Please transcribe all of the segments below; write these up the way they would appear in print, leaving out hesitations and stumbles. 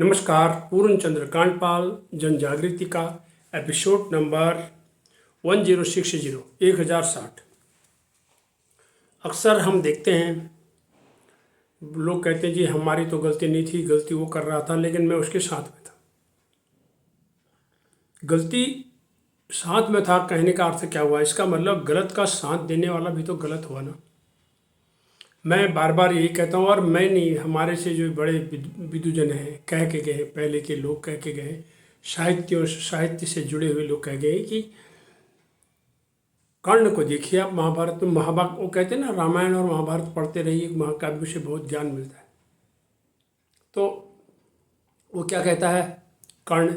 नमस्कार। पूर्ण चंद्र कांडपाल जन जागृति का एपिसोड नंबर 1060 1060। अक्सर हम देखते हैं लोग कहते हैं जी हमारी तो गलती नहीं थी, गलती वो कर रहा था लेकिन मैं उसके साथ में था। गलती साथ में था कहने का अर्थ क्या हुआ? इसका मतलब गलत का साथ देने वाला भी तो गलत हुआ ना। मैं बार बार यही कहता हूँ, और मैं नहीं, हमारे से जो बड़े विद्वजन हैं कह के गए, पहले के लोग कह के गए, साहित्य से जुड़े हुए लोग कह गए कि कर्ण को देखिए आप महाभारत में। महाभारत वो कहते हैं ना, रामायण और महाभारत पढ़ते रहिए, महाकाव्य से बहुत ज्ञान मिलता है। तो वो क्या कहता है कर्ण,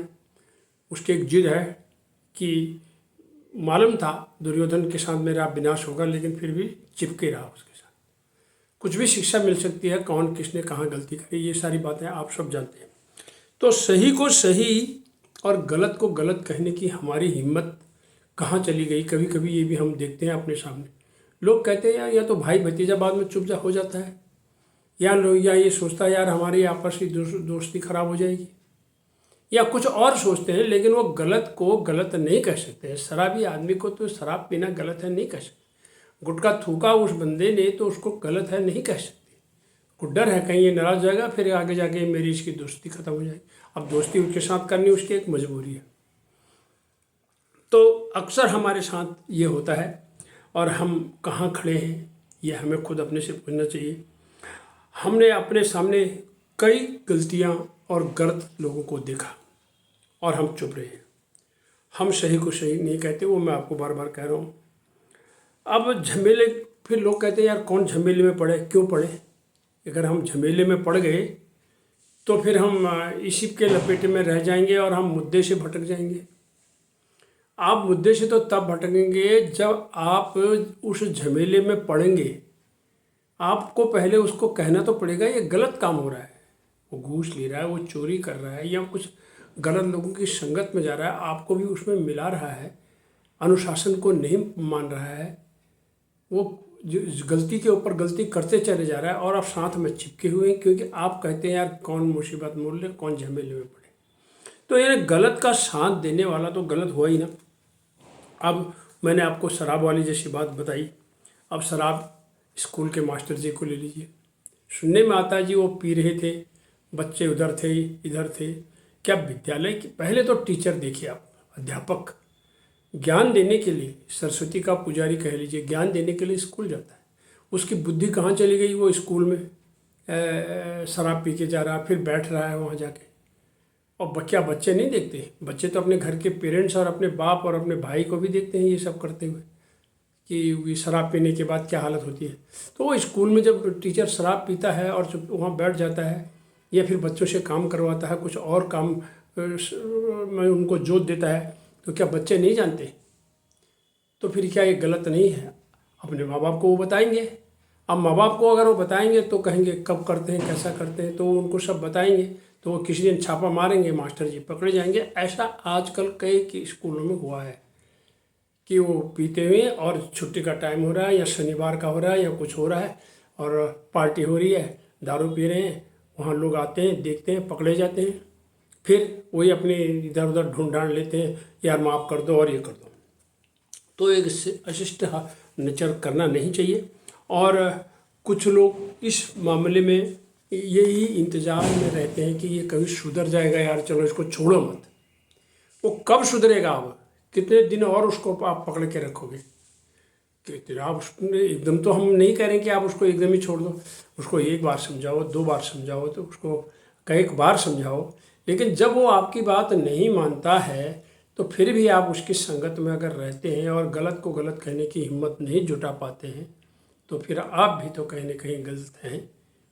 उसकी एक जिद है कि मालूम था दुर्योधन के साथ मेरा विनाश होगा लेकिन फिर भी चिपके रहा उसके साथ। कुछ भी शिक्षा मिल सकती है, कौन किसने कहाँ गलती करी, ये सारी बातें आप सब जानते हैं। तो सही को सही और गलत को गलत कहने की हमारी हिम्मत कहाँ चली गई? कभी कभी ये भी हम देखते हैं अपने सामने। लोग कहते हैं यार या तो भाई भतीजा बाद में चुप हो जाता है, या ये सोचता है यार हमारी आपस की दोस्ती खराब हो जाएगी, या कुछ और सोचते हैं, लेकिन वो गलत को गलत नहीं कह सकते। शराबी आदमी को तो शराब पीना गलत है नहीं कह सकते। गुटखा थूका उस बंदे ने तो उसको गलत है नहीं कह सकते। को डर है कहीं ये नाराज जाएगा, फिर आगे जाके मेरी इसकी दोस्ती खत्म हो जाएगी। अब दोस्ती उसके साथ करनी उसकी एक मजबूरी है। तो अक्सर हमारे साथ ये होता है, और हम कहाँ खड़े हैं ये हमें खुद अपने से पूछना चाहिए। हमने अपने सामने कई गलतियाँ और गलत लोगों को देखा और हम चुप रहे हैं। हम सही को सही नहीं कहते, वो मैं आपको बार बार कह रहा हूँ। अब झमेले, फिर लोग कहते हैं यार कौन झमेले में पड़े, क्यों पड़े? अगर हम झमेले में पड़ गए तो फिर हम इसी के लपेटे में रह जाएंगे और हम मुद्दे से भटक जाएंगे। आप मुद्दे से तो तब भटकेंगे जब आप उस झमेले में पड़ेंगे। आपको पहले उसको कहना तो पड़ेगा ये गलत काम हो रहा है, वो घूस ले रहा है, वो चोरी कर रहा है, या कुछ गलत लोगों की संगत में जा रहा है, आपको भी उसमें मिला रहा है, अनुशासन को नहीं मान रहा है, वो गलती के ऊपर गलती करते चले जा रहा है और आप साथ में चिपके हुए हैं, क्योंकि आप कहते हैं यार कौन मुसीबत मोल ले, कौन झमेले में पड़े। तो यानी गलत का साथ देने वाला तो गलत हुआ ही ना। अब मैंने आपको शराब वाली जैसी बात बताई। अब शराब स्कूल के मास्टर जी को ले लीजिए, सुनने में आता है जी वो पी रहे थे, बच्चे उधर थे इधर थे। क्या विद्यालय की, पहले तो टीचर देखिए आप, अध्यापक ज्ञान देने के लिए, सरस्वती का पुजारी कह लीजिए, ज्ञान देने के लिए स्कूल जाता है। उसकी बुद्धि कहाँ चली गई? वो स्कूल में शराब पी के जा रहा है, फिर बैठ रहा है वहाँ जाके। और क्या बच्चे नहीं देखते? बच्चे तो अपने घर के पेरेंट्स और अपने बाप और अपने भाई को भी देखते हैं ये सब करते हुए, कि शराब पीने के बाद क्या हालत होती है। तो वो स्कूल में जब टीचर शराब पीता है और जब वहाँ बैठ जाता है, या फिर बच्चों से काम करवाता है, कुछ और काम में उनको जोत देता है, तो क्या बच्चे नहीं जानते? तो फिर क्या ये गलत नहीं है? अपने माँ बाप को वो बताएंगे। अब माँ बाप को अगर वो बताएंगे तो कहेंगे कब करते हैं, कैसा करते हैं, तो उनको सब बताएंगे, तो वो किसी दिन छापा मारेंगे, मास्टर जी पकड़े जाएंगे। ऐसा आजकल कई स्कूलों में हुआ है कि वो पीते हुए और छुट्टी का टाइम हो रहा है, या शनिवार का हो रहा है, या कुछ हो रहा है और पार्टी हो रही है, दारू पी रहे हैं, वहाँ लोग आते हैं, देखते हैं, पकड़े जाते हैं, फिर वही अपने इधर उधर ढूंढ ढांड लेते हैं, यार माफ़ कर दो और ये कर दो। तो एक अशिष्ट नेचर करना नहीं चाहिए। और कुछ लोग इस मामले में यही इंतजार में रहते हैं कि ये कभी सुधर जाएगा, यार चलो इसको छोड़ो मत। वो कब सुधरेगा? अब कितने दिन और उसको आप पकड़ के रखोगे? कि आप एकदम तो हम नहीं कह रहे कि आप उसको एकदम ही छोड़ दो। उसको एक बार समझाओ, 2 बार समझाओ, तो उसको कई बार समझाओ, लेकिन जब वो आपकी बात नहीं मानता है तो फिर भी आप उसकी संगत में अगर रहते हैं और गलत को गलत कहने की हिम्मत नहीं जुटा पाते हैं, तो फिर आप भी तो कहीं ना कहीं गलत हैं।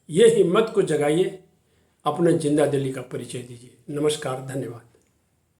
ये हिम्मत को जगाइए, अपने जिंदा दिली का परिचय दीजिए। नमस्कार, धन्यवाद।